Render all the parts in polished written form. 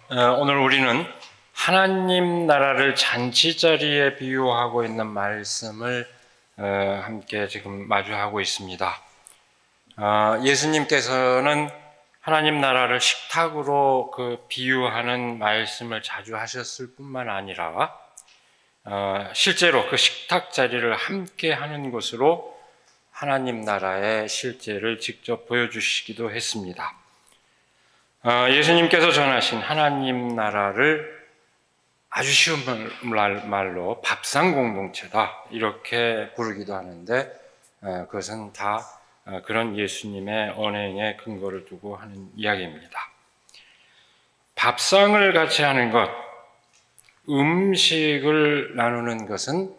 오늘 우리는 하나님 나라를 잔치자리에 비유하고 있는 말씀을 함께 지금 마주하고 있습니다. 예수님께서는 하나님 나라를 식탁으로 비유하는 말씀을 자주 하셨을 뿐만 아니라 실제로 그 식탁 자리를 함께 하는 것으로 하나님 나라의 실제를 직접 보여주시기도 했습니다. 예수님께서 전하신 하나님 나라를 아주 쉬운 말로 밥상 공동체다 이렇게 부르기도 하는데 그것은 다 그런 예수님의 언행에 근거를 두고 하는 이야기입니다. 밥상을 같이 하는 것, 음식을 나누는 것은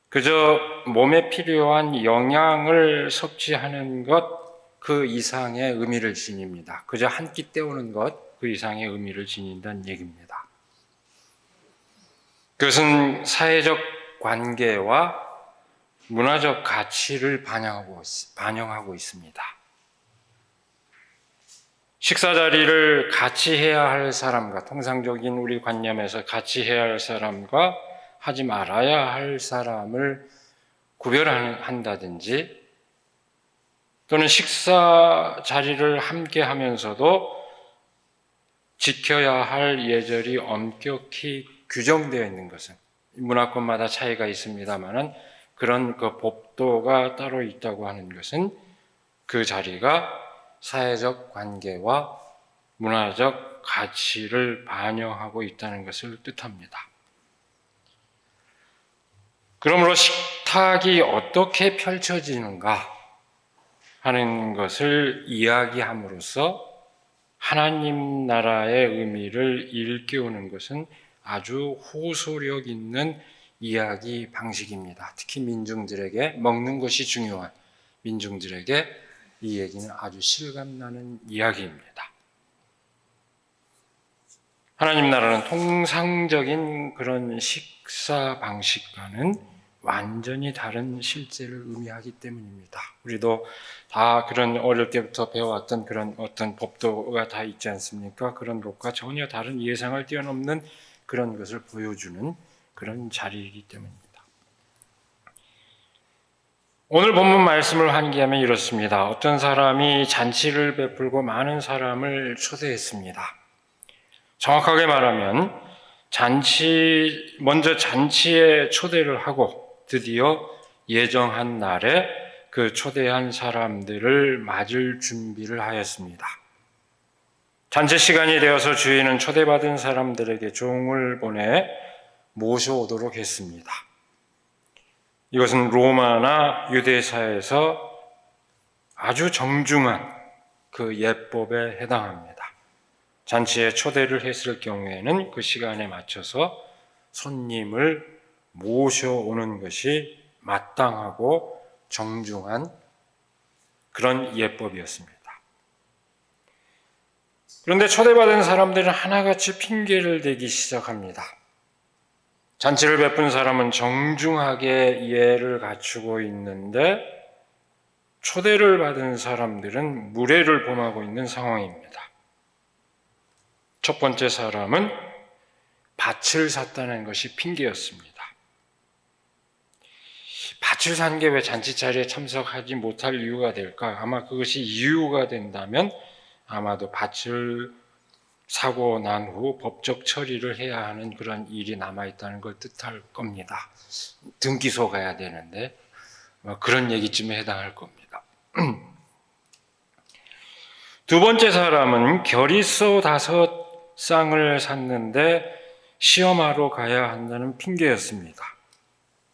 그저 몸에 필요한 영양을 섭취하는 것 그 이상의 의미를 지닙니다. 그저 한 끼 때우는 것 그 이상의 의미를 지닌다는 얘기입니다. 그것은 사회적 관계와 문화적 가치를 반영하고 있습니다. 식사 자리를 같이 해야 할 사람과, 통상적인 우리 관념에서 같이 해야 할 사람과 하지 말아야 할 사람을 구별한다든지, 또는 식사 자리를 함께 하면서도 지켜야 할 예절이 엄격히 규정되어 있는 것은 문화권마다 차이가 있습니다만 그런 법도가 따로 있다고 하는 것은 그 자리가 사회적 관계와 문화적 가치를 반영하고 있다는 것을 뜻합니다. 그러므로 식탁이 어떻게 펼쳐지는가 하는 것을 이야기함으로써 하나님 나라의 의미를 일깨우는 것은 아주 호소력 있는 이야기 방식입니다. 특히 민중들에게, 먹는 것이 중요한 민중들에게 이 얘기는 아주 실감나는 이야기입니다. 하나님 나라는 통상적인 그런 식사 방식과는 완전히 다른 실제를 의미하기 때문입니다. 우리도 다 그런 어릴 때부터 배워왔던 그런 어떤 법도가 다 있지 않습니까? 그런 것과 전혀 다른 예상을 뛰어넘는 그런 것을 보여주는 그런 자리이기 때문입니다. 오늘 본문 말씀을 환기하면 이렇습니다. 어떤 사람이 잔치를 베풀고 많은 사람을 초대했습니다. 정확하게 말하면 먼저 잔치에 초대를 하고 드디어 예정한 날에 그 초대한 사람들을 맞을 준비를 하였습니다. 잔치 시간이 되어서 주인은 초대받은 사람들에게 종을 보내 모셔오도록 했습니다. 이것은 로마나 유대사에서 아주 정중한 그 예법에 해당합니다. 잔치에 초대를 했을 경우에는 그 시간에 맞춰서 손님을 모셔오는 것이 마땅하고 정중한 그런 예법이었습니다. 그런데 초대받은 사람들은 하나같이 핑계를 대기 시작합니다. 잔치를 베푼 사람은 정중하게 예를 갖추고 있는데 초대를 받은 사람들은 무례를 범하고 있는 상황입니다. 첫 번째 사람은 밭을 샀다는 것이 핑계였습니다. 밭을 산 게 왜 잔치 자리에 참석하지 못할 이유가 될까? 아마 그것이 이유가 된다면 아마도 밭을 사고 난 후 법적 처리를 해야 하는 그런 일이 남아있다는 걸 뜻할 겁니다. 등기소 가야 되는데 그런 얘기쯤에 해당할 겁니다. 두 번째 사람은 겨릿소 5쌍을 샀는데 시험하러 가야 한다는 핑계였습니다.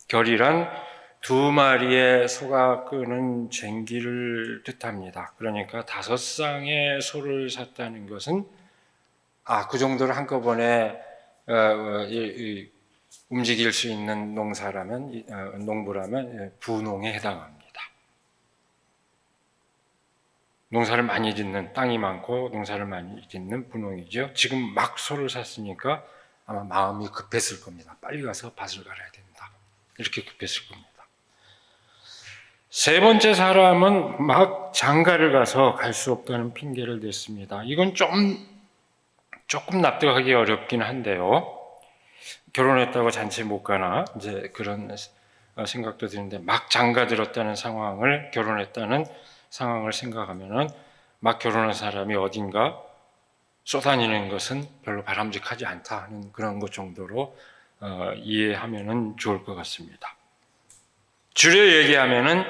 결이란 2마리의 소가 끄는 쟁기를 뜻합니다. 그러니까 5쌍의 소를 샀다는 것은 그 정도를 한꺼번에 움직일 수 있는 농부라면 부농에 해당합니다. 농사를 많이 짓는, 땅이 많고 농사를 많이 짓는 부농이죠. 지금 막 소를 샀으니까 아마 마음이 급했을 겁니다. 빨리 가서 밭을 갈아야 된다. 이렇게 급했을 겁니다. 세 번째 사람은 막 장가를 가서 갈 수 없다는 핑계를 댔습니다. 이건 좀 조금 납득하기 어렵긴 한데요. 결혼했다고 잔치 못 가나 이제 그런 생각도 드는데, 막 장가들었다는 상황을, 결혼했다는 상황을 생각하면은 막 결혼한 사람이 어딘가 쏘다니는 것은 별로 바람직하지 않다 하는 그런 것 정도로 이해하면은 좋을 것 같습니다. 줄여 얘기하면은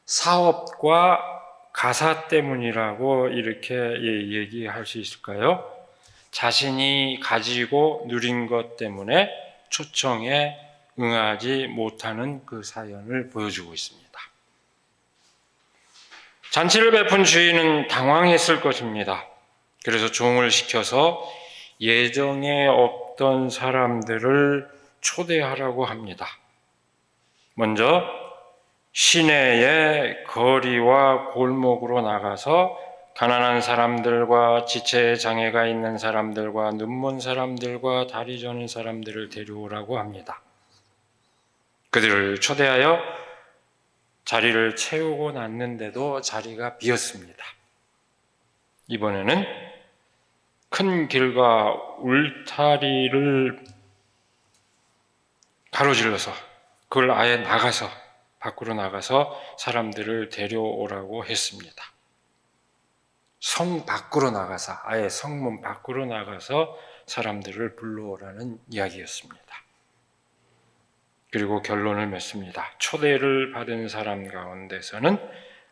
사업과 가사 때문이라고 이렇게 얘기할 수 있을까요? 자신이 가지고 누린 것 때문에 초청에 응하지 못하는 그 사연을 보여주고 있습니다. 잔치를 베푼 주인은 당황했을 것입니다. 그래서 종을 시켜서 예정에 없던 사람들을 초대하라고 합니다. 먼저 시내의 거리와 골목으로 나가서 가난한 사람들과 지체 장애가 있는 사람들과 눈먼 사람들과 다리 저는 사람들을 데려오라고 합니다. 그들을 초대하여 자리를 채우고 났는데도 자리가 비었습니다. 이번에는 큰 길과 울타리를 가로질러서 그걸 아예 나가서, 밖으로 나가서 사람들을 데려오라고 했습니다. 성 밖으로 나가서, 아예 성문 밖으로 나가서 사람들을 불러오라는 이야기였습니다. 그리고 결론을 맺습니다. 초대를 받은 사람 가운데서는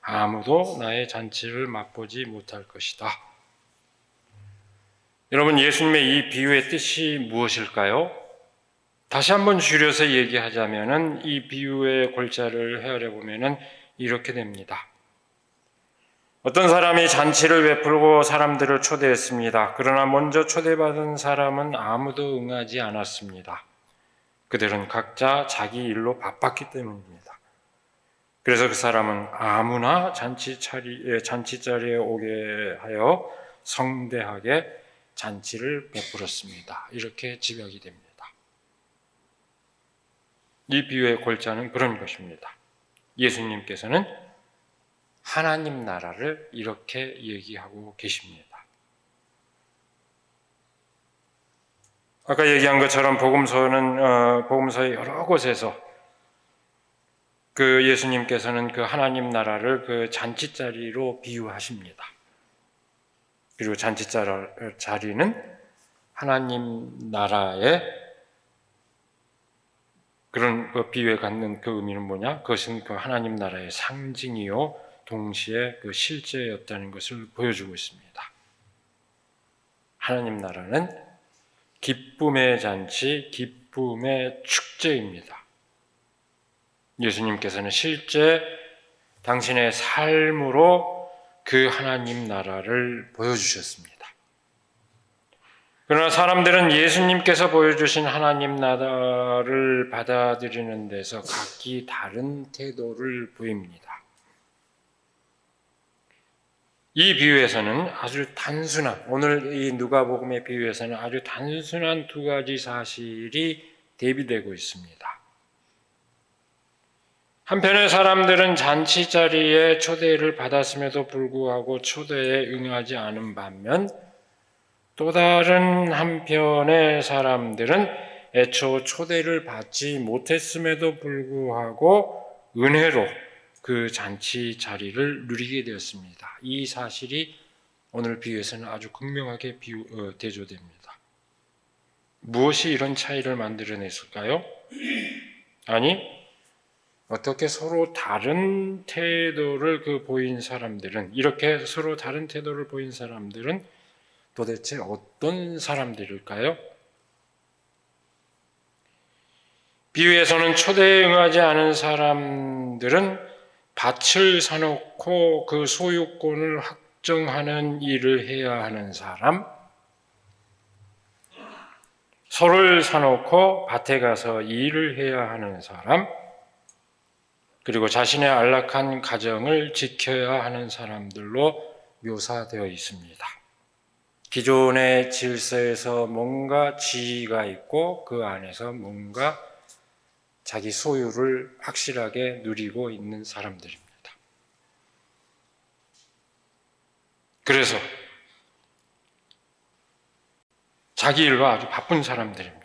아무도 나의 잔치를 맛보지 못할 것이다. 여러분, 예수님의 이 비유의 뜻이 무엇일까요? 다시 한번 줄여서 얘기하자면은 이 비유의 골자를 헤아려 보면은 이렇게 됩니다. 어떤 사람이 잔치를 베풀고 사람들을 초대했습니다. 그러나 먼저 초대받은 사람은 아무도 응하지 않았습니다. 그들은 각자 자기 일로 바빴기 때문입니다. 그래서 그 사람은 아무나 잔치자리에 오게 하여 성대하게 잔치를 베풀었습니다. 이렇게 집약이 됩니다. 이 비유의 골자는 그런 것입니다. 예수님께서는 하나님 나라를 이렇게 얘기하고 계십니다. 아까 얘기한 것처럼 복음서의 여러 곳에서 그 예수님께서는 그 하나님 나라를 그 잔치자리로 비유하십니다. 그리고 잔치자리는 하나님 나라의 그런 그 비유에 갖는 그 의미는 뭐냐? 그것은 그 하나님 나라의 상징이요 동시에 그 실제였다는 것을 보여주고 있습니다. 하나님 나라는 기쁨의 잔치, 기쁨의 축제입니다. 예수님께서는 실제 당신의 삶으로 그 하나님 나라를 보여주셨습니다. 그러나 사람들은 예수님께서 보여주신 하나님 나라를 받아들이는 데서 각기 다른 태도를 보입니다. 이 비유에서는 아주 단순한, 오늘 이 누가복음의 비유에서는 아주 단순한 두 가지 사실이 대비되고 있습니다. 한편에 사람들은 잔치 자리에 초대를 받았음에도 불구하고 초대에 응하지 않은 반면, 또 다른 한편의 사람들은 애초 초대를 받지 못했음에도 불구하고 은혜로 그 잔치 자리를 누리게 되었습니다. 이 사실이 오늘 비유에서는 아주 극명하게 대조됩니다. 무엇이 이런 차이를 만들어냈을까요? 아니, 어떻게 서로 다른 태도를 보인 사람들은, 이렇게 서로 다른 태도를 보인 사람들은 도대체 어떤 사람들일까요? 비유에서는 초대에 응하지 않은 사람들은 밭을 사놓고 그 소유권을 확정하는 일을 해야 하는 사람, 소를 사놓고 밭에 가서 일을 해야 하는 사람, 그리고 자신의 안락한 가정을 지켜야 하는 사람들로 묘사되어 있습니다. 기존의 질서에서 뭔가 지위가 있고 그 안에서 뭔가 자기 소유를 확실하게 누리고 있는 사람들입니다. 그래서 자기 일로 아주 바쁜 사람들입니다.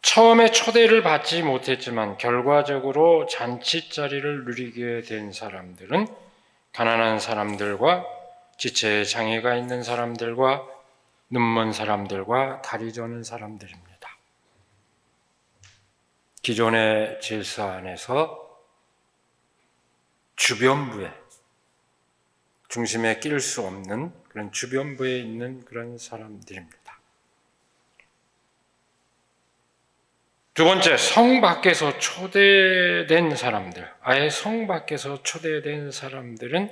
처음에 초대를 받지 못했지만 결과적으로 잔치자리를 누리게 된 사람들은 가난한 사람들과 지체에 장애가 있는 사람들과 눈먼 사람들과 다리 저는 사람들입니다. 기존의 질서 안에서 주변부에, 중심에 낄 수 없는 그런 주변부에 있는 그런 사람들입니다. 두 번째, 성 밖에서 초대된 사람들, 아예 성 밖에서 초대된 사람들은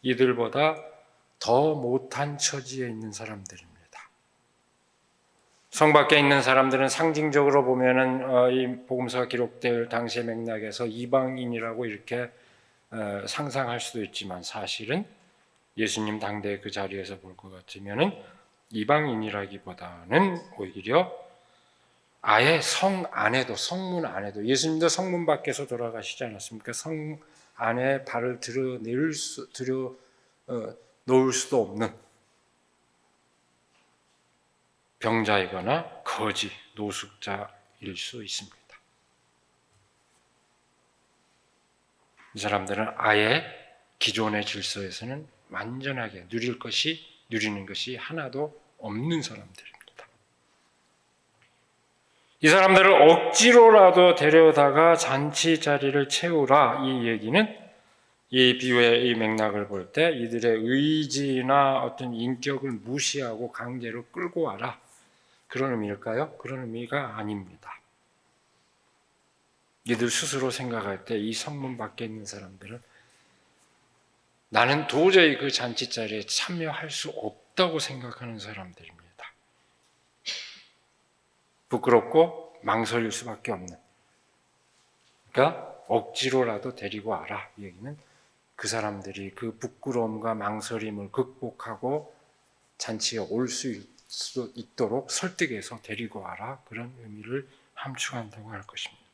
이들보다 더 못한 처지에 있는 사람들입니다. 성 밖에 있는 사람들은 상징적으로 보면은 이 복음서가 기록될 당시의 맥락에서 이방인이라고 이렇게 상상할 수도 있지만 사실은 예수님 당대 그 자리에서 볼 것 같으면은 이방인이라기보다는 오히려 아예 성 안에도, 성문 안에도, 예수님도 성문 밖에서 돌아가시지 않았습니까? 성 안에 발을 놓을 수도 없는 병자이거나 거지, 노숙자일 수 있습니다. 이 사람들은 아예 기존의 질서에서는 완전하게 누리는 것이 하나도 없는 사람들입니다. 이 사람들을 억지로라도 데려다가 잔치 자리를 채우라, 이 얘기는 이 비유의 이 맥락을 볼 때 이들의 의지나 어떤 인격을 무시하고 강제로 끌고 와라, 그런 의미일까요? 그런 의미가 아닙니다. 이들 스스로 생각할 때 이 성문 밖에 있는 사람들은 나는 도저히 그 잔치 자리에 참여할 수 없다고 생각하는 사람들입니다. 부끄럽고 망설일 수밖에 없는, 그러니까 억지로라도 데리고 와라, 이 얘기는 그 사람들이 그 부끄러움과 망설임을 극복하고 잔치에 올 수 있도록 설득해서 데리고 와라, 그런 의미를 함축한다고 할 것입니다.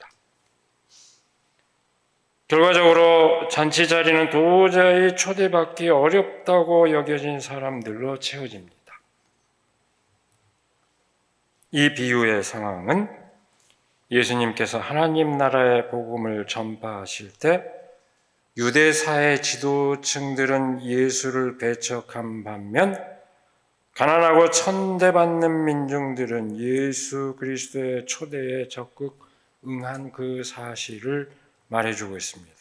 결과적으로 잔치 자리는 도저히 초대받기 어렵다고 여겨진 사람들로 채워집니다. 이 비유의 상황은 예수님께서 하나님 나라의 복음을 전파하실 때 유대사의 지도층들은 예수를 배척한 반면 가난하고 천대받는 민중들은 예수 그리스도의 초대에 적극 응한 그 사실을 말해주고 있습니다.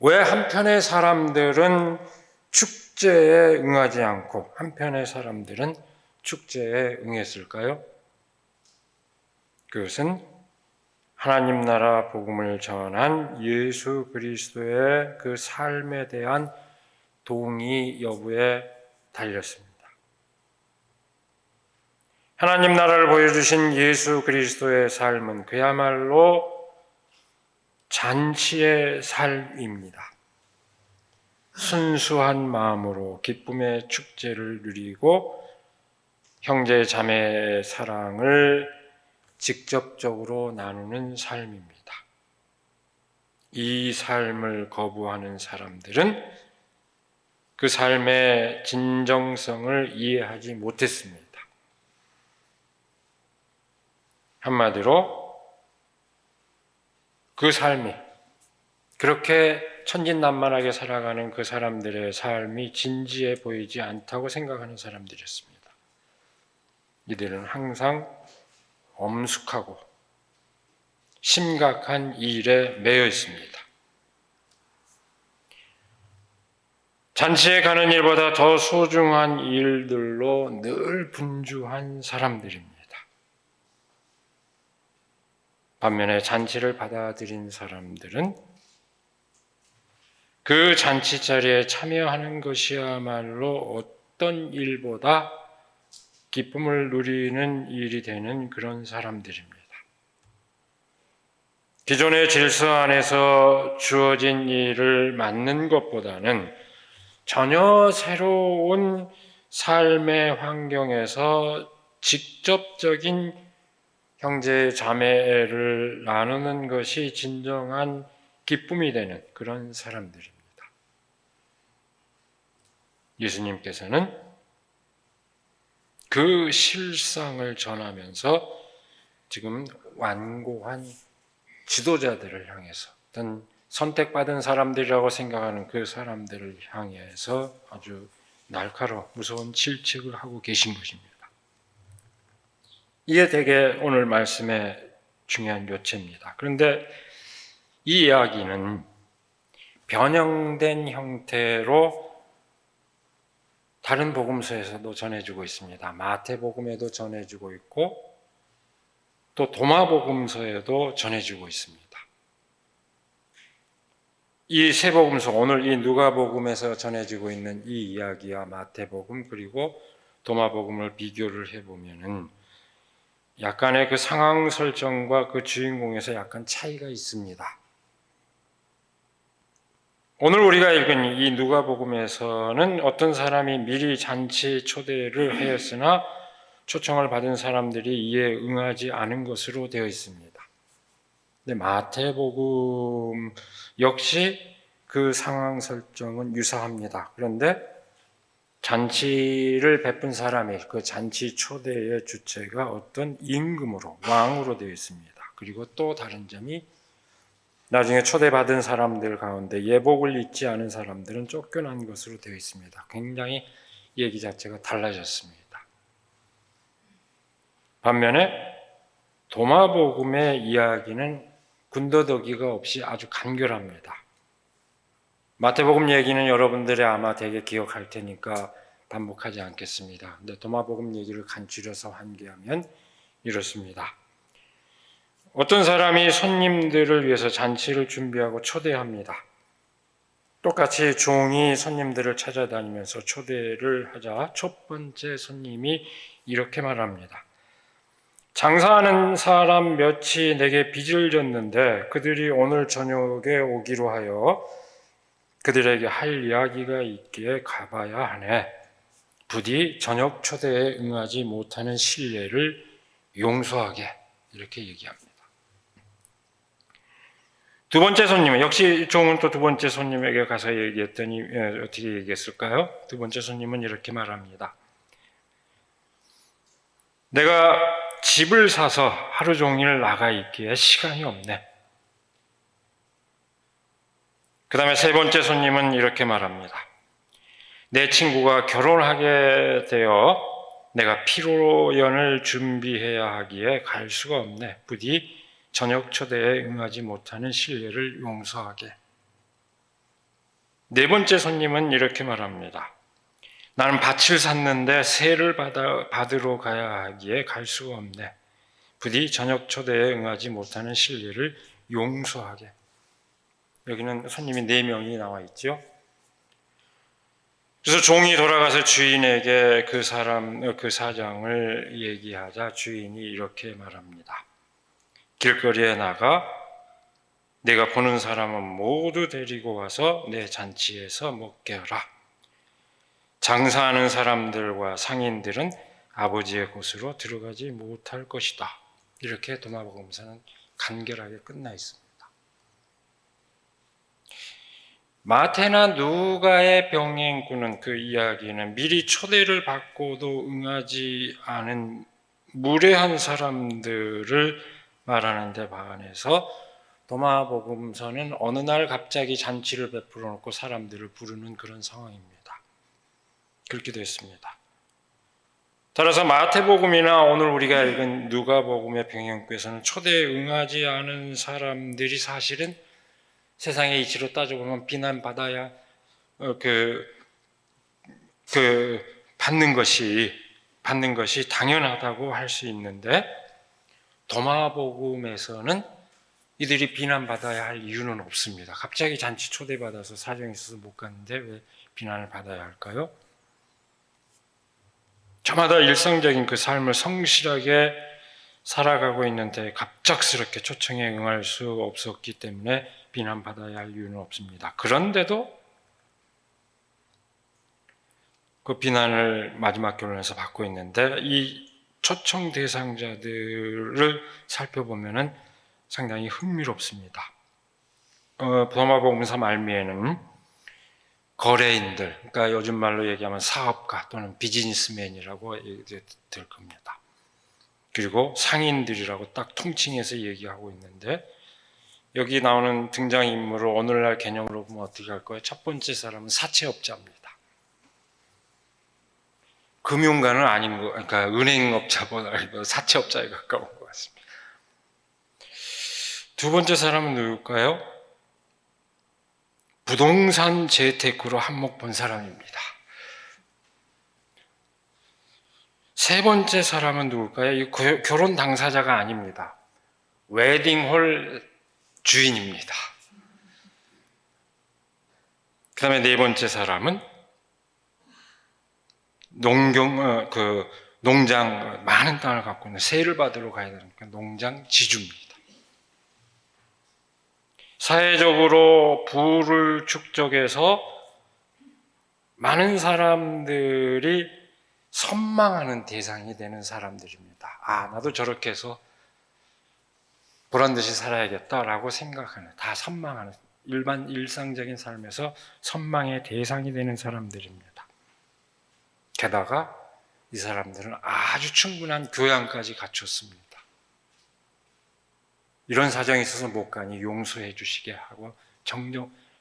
왜 한편의 사람들은 축제에 응하지 않고 한편의 사람들은 축제에 응했을까요? 그것은 하나님 나라 복음을 전한 예수 그리스도의 그 삶에 대한 동의 여부에 달렸습니다. 하나님 나라를 보여주신 예수 그리스도의 삶은 그야말로 잔치의 삶입니다. 순수한 마음으로 기쁨의 축제를 누리고 형제 자매의 사랑을 직접적으로 나누는 삶입니다. 이 삶을 거부하는 사람들은 그 삶의 진정성을 이해하지 못했습니다. 한마디로 그 삶이, 그렇게 천진난만하게 살아가는 그 사람들의 삶이 진지해 보이지 않다고 생각하는 사람들이었습니다. 이들은 항상 엄숙하고 심각한 일에 매여 있습니다. 잔치에 가는 일보다 더 소중한 일들로 늘 분주한 사람들입니다. 반면에 잔치를 받아들인 사람들은 그 잔치 자리에 참여하는 것이야말로 어떤 일보다 기쁨을 누리는 일이 되는 그런 사람들입니다. 기존의 질서 안에서 주어진 일을 맡는 것보다는 전혀 새로운 삶의 환경에서 직접적인 형제 자매를 나누는 것이 진정한 기쁨이 되는 그런 사람들입니다. 예수님께서는 그 실상을 전하면서 지금 완고한 지도자들을 향해서, 어떤 선택받은 사람들이라고 생각하는 그 사람들을 향해서 아주 날카로운 무서운 질책을 하고 계신 것입니다. 이게 되게 오늘 말씀의 중요한 요체입니다. 그런데 이 이야기는 변형된 형태로 다른 복음서에서도 전해주고 있습니다. 마태복음에도 전해주고 있고 또 도마복음서에도 전해주고 있습니다. 이 세 복음서, 오늘 이 누가복음에서 전해지고 있는 이 이야기와 마태복음 그리고 도마복음을 비교를 해보면은 약간의 그 상황 설정과 그 주인공에서 약간 차이가 있습니다. 오늘 우리가 읽은 이 누가복음에서는 어떤 사람이 미리 잔치 초대를 하였으나 초청을 받은 사람들이 이에 응하지 않은 것으로 되어 있습니다. 근데 마태복음 역시 그 상황 설정은 유사합니다. 그런데 잔치를 베푼 사람이 그 잔치 초대의 주체가 어떤 임금으로, 왕으로 되어 있습니다. 그리고 또 다른 점이 나중에 초대받은 사람들 가운데 예복을 입지 않은 사람들은 쫓겨난 것으로 되어 있습니다. 굉장히 얘기 자체가 달라졌습니다. 반면에 도마복음의 이야기는 군더더기가 없이 아주 간결합니다. 마태복음 얘기는 여러분들이 아마 되게 기억할 테니까 반복하지 않겠습니다. 근데 도마복음 얘기를 간추려서 환기하면 이렇습니다. 어떤 사람이 손님들을 위해서 잔치를 준비하고 초대합니다. 똑같이 종이 손님들을 찾아다니면서 초대를 하자 첫 번째 손님이 이렇게 말합니다. 장사하는 사람 몇이 내게 빚을 졌는데 그들이 오늘 저녁에 오기로 하여 그들에게 할 이야기가 있기에 가봐야 하네. 부디 저녁 초대에 응하지 못하는 실례를 용서하게. 이렇게 얘기합니다. 두 번째 손님은 역시 종은 또 두 번째 손님에게 가서 얘기했더니 어떻게 얘기했을까요? 두 번째 손님은 이렇게 말합니다. 내가 집을 사서 하루 종일 나가 있기에 시간이 없네. 그 다음에 세 번째 손님은 이렇게 말합니다. 내 친구가 결혼하게 되어 내가 피로연을 준비해야 하기에 갈 수가 없네. 부디 저녁 초대에 응하지 못하는 실례를 용서하게. 네 번째 손님은 이렇게 말합니다. 나는 밭을 샀는데 세를 받으러 가야 하기에 갈 수가 없네. 부디 저녁 초대에 응하지 못하는 실례를 용서하게. 여기는 손님이 4명이 나와 있죠. 그래서 종이 돌아가서 주인에게 그 사장을 얘기하자 주인이 이렇게 말합니다. 길거리에 나가 내가 보는 사람은 모두 데리고 와서 내 잔치에서 먹게 하라. 장사하는 사람들과 상인들은 아버지의 곳으로 들어가지 못할 것이다. 이렇게 도마복음서는 간결하게 끝나 있습니다. 마태나 누가의 병행꾼은 그 이야기는 미리 초대를 받고도 응하지 않은 무례한 사람들을 말하는 데 반해서 도마복음서는 어느 날 갑자기 잔치를 베풀어 놓고 사람들을 부르는 그런 상황입니다. 그렇게 됐습니다. 따라서 마태복음이나 오늘 우리가 읽은 누가복음의 병행꾼에서는 초대에 응하지 않은 사람들이 사실은 세상의 이치로 따져보면 비난받아야 받는 것이 당연하다고 할 수 있는데 도마복음에서는 이들이 비난받아야 할 이유는 없습니다. 갑자기 잔치 초대받아서 사정이 있어서 못 갔는데 왜 비난을 받아야 할까요? 저마다 일상적인 그 삶을 성실하게 살아가고 있는데 갑작스럽게 초청에 응할 수 없었기 때문에 비난받아야 할 이유는 없습니다. 그런데도 그 비난을 마지막 결론에서 받고 있는데 이 초청 대상자들을 살펴보면 상당히 흥미롭습니다. 도마복음서 말미에는 거래인들, 그러니까 요즘 말로 얘기하면 사업가 또는 비즈니스맨이라고 될 겁니다. 그리고 상인들이라고 딱 통칭해서 얘기하고 있는데, 여기 나오는 등장인물을 오늘날 개념으로 보면 어떻게 할 거예요? 첫 번째 사람은 사채업자입니다. 금융가는 아닌 거, 그러니까 은행업자보다 사채업자에 가까운 것 같습니다. 두 번째 사람은 누굴까요? 부동산 재테크로 한몫 본 사람입니다. 세 번째 사람은 누굴까요? 이 결혼 당사자가 아닙니다. 웨딩홀 주인입니다. 그 다음에 네 번째 사람은 농장, 많은 땅을 갖고 있는 세를 받으러 가야 되니까 농장 지주입니다. 사회적으로 부를 축적해서 많은 사람들이 선망하는 대상이 되는 사람들입니다. 아, 나도 저렇게 해서 보란듯이 살아야겠다라고 생각하는, 다 선망하는, 일상적인 삶에서 선망의 대상이 되는 사람들입니다. 게다가 이 사람들은 아주 충분한 교양까지 갖췄습니다. 이런 사정이 있어서 못 가니 용서해 주시게 하고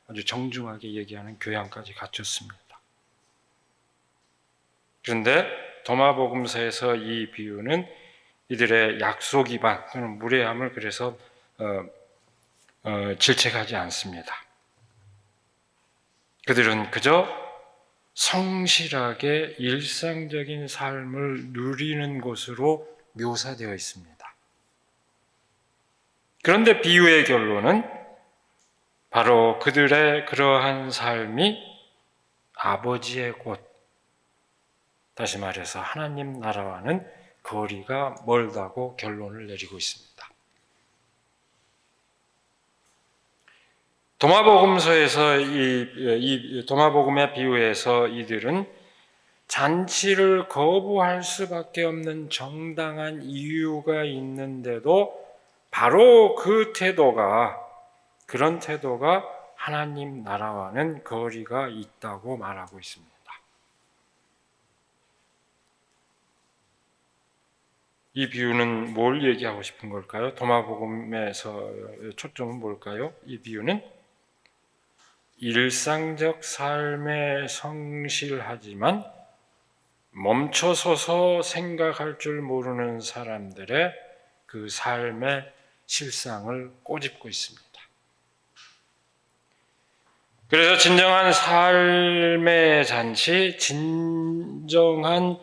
아주 정중하게 얘기하는 교양까지 갖췄습니다. 그런데 도마복음서에서 이 비유는 이들의 약속 위반 또는 무례함을 그래서 질책하지 않습니다. 그들은 그저 성실하게 일상적인 삶을 누리는 것으로 묘사되어 있습니다. 그런데 비유의 결론은 바로 그들의 그러한 삶이 아버지의 곳, 다시 말해서 하나님 나라와는 거리가 멀다고 결론을 내리고 있습니다. 도마복음서에서 이 도마복음의 비유에서 이들은 잔치를 거부할 수밖에 없는 정당한 이유가 있는데도 바로 그런 태도가 하나님 나라와는 거리가 있다고 말하고 있습니다. 이 비유는 뭘 얘기하고 싶은 걸까요? 도마복음에서 초점은 뭘까요? 이 비유는 일상적 삶에 성실하지만 멈춰서서 생각할 줄 모르는 사람들의 그 삶의 실상을 꼬집고 있습니다. 그래서 진정한 삶의 잔치, 진정한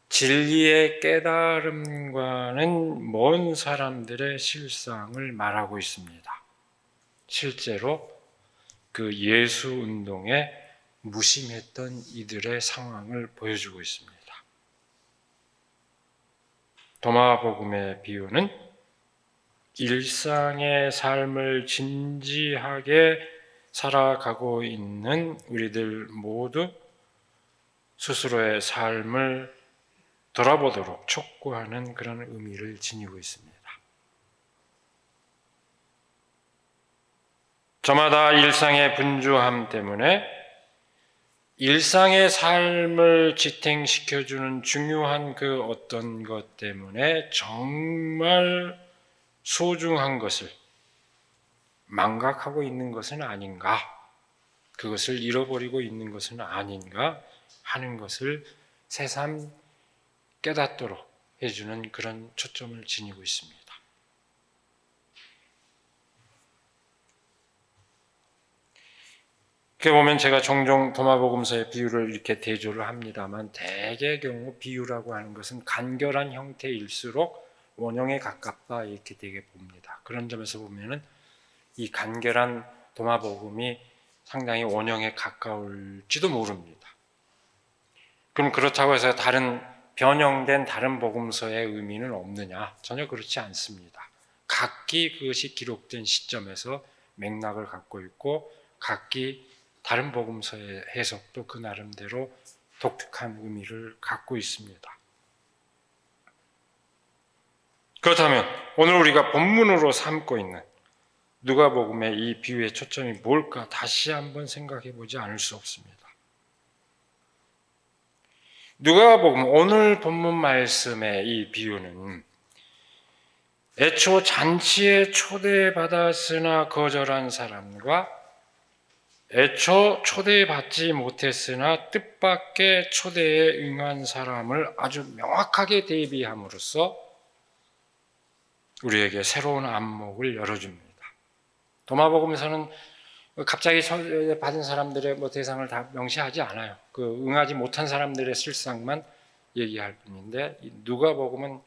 진리의 깨달음과는 먼 사람들의 실상을 말하고 있습니다. 실제로 그 예수 운동에 무심했던 이들의 상황을 보여주고 있습니다. 도마복음의 비유는 일상의 삶을 진지하게 살아가고 있는 우리들 모두 스스로의 삶을 돌아보도록 촉구하는 그런 의미를 지니고 있습니다. 저마다 일상의 분주함 때문에 일상의 삶을 지탱시켜주는 중요한 그 어떤 것 때문에 정말 소중한 것을 망각하고 있는 것은 아닌가, 그것을 잃어버리고 있는 것은 아닌가 하는 것을 새삼 깨닫도록 해주는 그런 초점을 지니고 있습니다. 그렇게 보면 제가 종종 도마복음서의 비유를 이렇게 대조를 합니다만 대개의 경우 비유라고 하는 것은 간결한 형태일수록 원형에 가깝다 이렇게 되게 봅니다. 그런 점에서 보면은 이 간결한 도마복음이 상당히 원형에 가까울지도 모릅니다. 그럼 그렇다고 해서 변형된 다른 복음서의 의미는 없느냐? 전혀 그렇지 않습니다. 각기 그것이 기록된 시점에서 맥락을 갖고 있고 각기 다른 복음서의 해석도 그 나름대로 독특한 의미를 갖고 있습니다. 그렇다면 오늘 우리가 본문으로 삼고 있는 누가복음의 이 비유의 초점이 뭘까 다시 한번 생각해 보지 않을 수 없습니다. 누가복음 오늘 본문 말씀의 이 비유는 애초 잔치에 초대받았으나 거절한 사람과 애초 초대받지 못했으나 뜻밖의 초대에 응한 사람을 아주 명확하게 대비함으로써 우리에게 새로운 안목을 열어줍니다. 도마복음에서는 갑자기 받은 사람들의 대상을 다 명시하지 않아요. 그 응하지 못한 사람들의 실상만 얘기할 뿐인데 누가복음은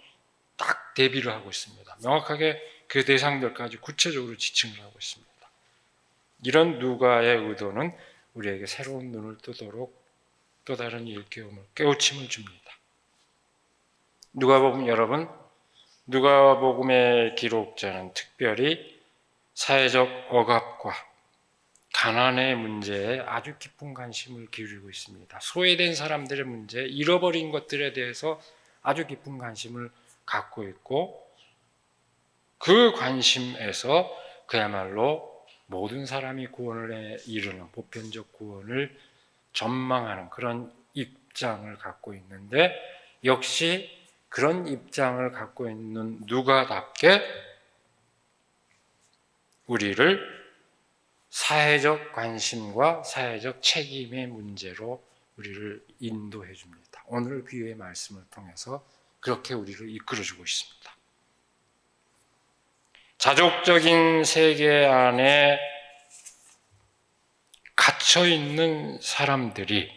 딱 대비를 하고 있습니다. 명확하게 그 대상들까지 구체적으로 지칭을 하고 있습니다. 이런 누가의 의도는 우리에게 새로운 눈을 뜨도록 또 다른 일깨움을, 깨우침을 줍니다. 누가복음 여러분, 누가복음의 기록자는 특별히 사회적 억압과 가난의 문제에 아주 깊은 관심을 기울이고 있습니다. 소외된 사람들의 문제, 잃어버린 것들에 대해서 아주 깊은 관심을 갖고 있고 그 관심에서 그야말로 모든 사람이 구원을 이루는 보편적 구원을 전망하는 그런 입장을 갖고 있는데 역시 그런 입장을 갖고 있는 누가답게 우리를 사회적 관심과 사회적 책임의 문제로 우리를 인도해 줍니다. 오늘 비유의 말씀을 통해서 그렇게 우리를 이끌어주고 있습니다. 자족적인 세계 안에 갇혀있는 사람들이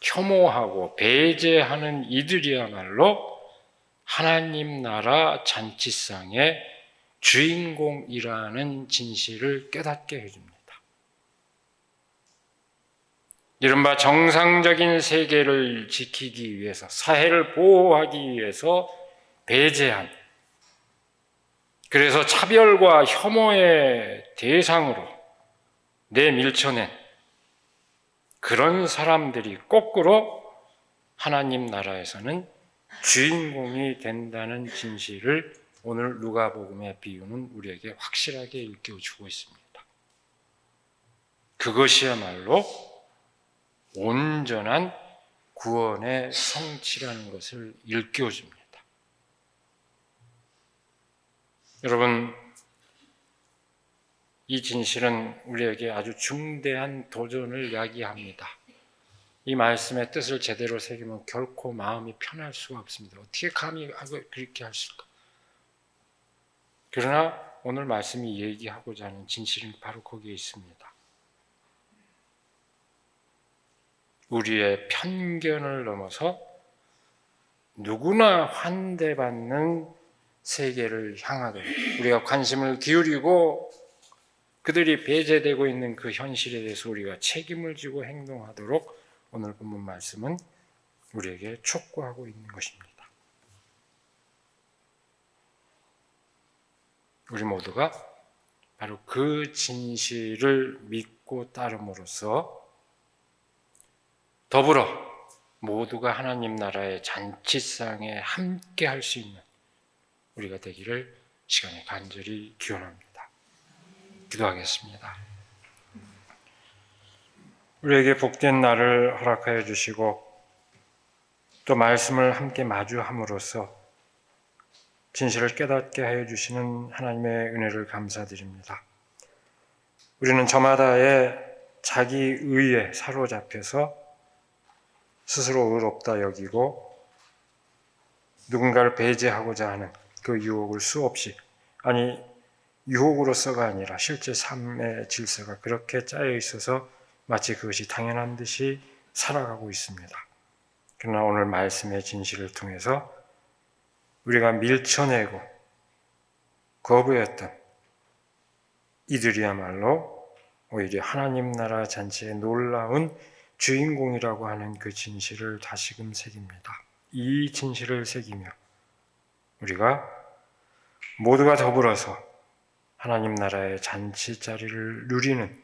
혐오하고 배제하는 이들이야말로 하나님 나라 잔치상의 주인공이라는 진실을 깨닫게 해줍니다. 이른바 정상적인 세계를 지키기 위해서, 사회를 보호하기 위해서 배제한, 그래서 차별과 혐오의 대상으로 내밀쳐낸 그런 사람들이 거꾸로 하나님 나라에서는 주인공이 된다는 진실을 오늘 누가복음의 비유는 우리에게 확실하게 일깨워주고 있습니다. 그것이야말로 온전한 구원의 성취라는 것을 일깨워줍니다. 여러분, 이 진실은 우리에게 아주 중대한 도전을 야기합니다. 이 말씀의 뜻을 제대로 새기면 결코 마음이 편할 수가 없습니다. 어떻게 감히 그렇게 하실까? 그러나 오늘 말씀이 얘기하고자 하는 진실은 바로 거기에 있습니다. 우리의 편견을 넘어서 누구나 환대받는 세계를 향하도록 우리가 관심을 기울이고 그들이 배제되고 있는 그 현실에 대해서 우리가 책임을 지고 행동하도록 오늘 본문 말씀은 우리에게 촉구하고 있는 것입니다. 우리 모두가 바로 그 진실을 믿고 따름으로써 더불어 모두가 하나님 나라의 잔치상에 함께 할 수 있는 우리가 되기를 시간에 간절히 기원합니다. 기도하겠습니다. 우리에게 복된 날을 허락하여 주시고 또 말씀을 함께 마주함으로써 진실을 깨닫게 하여 주시는 하나님의 은혜를 감사드립니다. 우리는 저마다의 자기 의에 사로잡혀서 스스로 의롭다 여기고 누군가를 배제하고자 하는 그 유혹을 수없이, 아니 유혹으로서가 아니라 실제 삶의 질서가 그렇게 짜여 있어서 마치 그것이 당연한 듯이 살아가고 있습니다. 그러나 오늘 말씀의 진실을 통해서 우리가 밀쳐내고 거부했던 이들이야말로 오히려 하나님 나라 잔치의 놀라운 주인공이라고 하는 그 진실을 다시금 새깁니다. 이 진실을 새기며 우리가 모두가 더불어서 하나님 나라의 잔치 자리를 누리는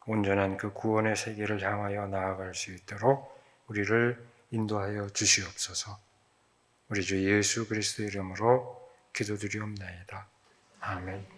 온전한 그 구원의 세계를 향하여 나아갈 수 있도록 우리를 인도하여 주시옵소서. 우리 주 예수 그리스도의 이름으로 기도드리옵나이다. 아멘.